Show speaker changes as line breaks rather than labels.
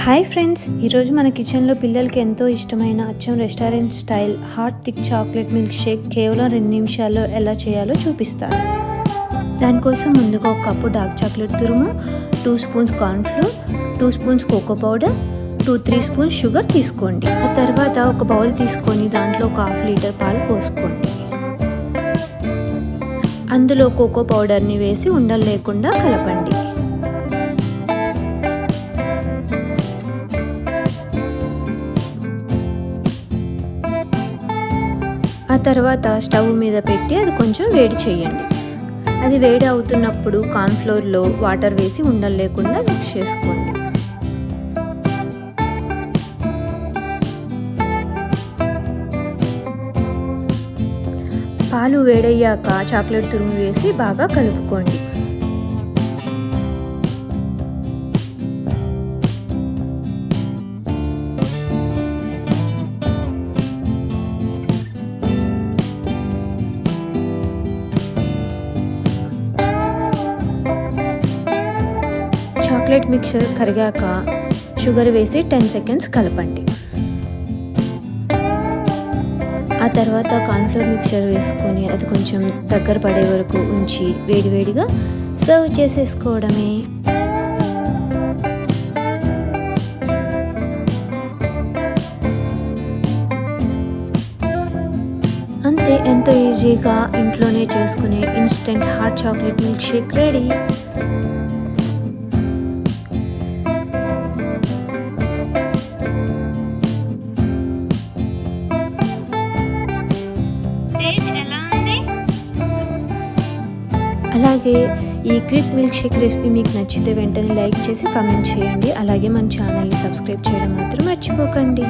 Hi friends, ఈరోజు మన కిచెన్లో పిల్లలకి ఎంతో ఇష్టమైన అచ్చం restaurant style hot thick chocolate milk shake కేవలం 2 నిమిషాల్లో ఎలా చేయాలో చూపిస్తాను. దానికోసం ముందుగా ఒక కప్పు డార్క్ చాక్లెట్ తురుము, 2 spoons cornflour, 2 spoons cocoa powder, 2-3 spoons sugar తీసుకోండి. ఆ తర్వాత ఒక బౌల్ తీసుకొని దాంట్లో ఒక 1/2 లీటర్ పాలు పోసుకోండి. అందులో కోకో పౌడర్ని వేసి ఉండలు లేకుండా కలపండి. ఆ తర్వాత స్టవ్ మీద పెట్టి అది కొంచెం వేడి చేయండి. అది వేడి అవుతున్నప్పుడు కార్న్ఫ్లోర్లో వాటర్ వేసి ఉండలు లేకుండా మిక్స్ చేసుకోండి. పాలు వేడయ్యాక చాక్లెట్ తురుము వేసి బాగా కలుపుకోండి. చాక్లెట్ మిక్చర్ కరిగాక షుగర్ వేసి 10 సెకండ్స్ కలపండి. ఆ తర్వాత కార్న్ఫ్లోర్ మిక్చర్ వేసుకొని అది కొంచెం దగ్గర పడే వరకు ఉంచి వేడివేడిగా సర్వ్ చేసేసుకోవడమే. అంతే, ఎంతో ఈజీగా ఇంట్లోనే చేసుకునే instant hot chocolate milk shake ready. అలాగే ఈ క్విక్ మిల్క్ షేక్ రెసిపీ మీకు నచ్చితే వెంటనే లైక్ చేసి కామెంట్ చేయండి. అలాగే మన ఛానల్ని సబ్స్క్రైబ్ చేయడం మాత్రం మర్చిపోకండి.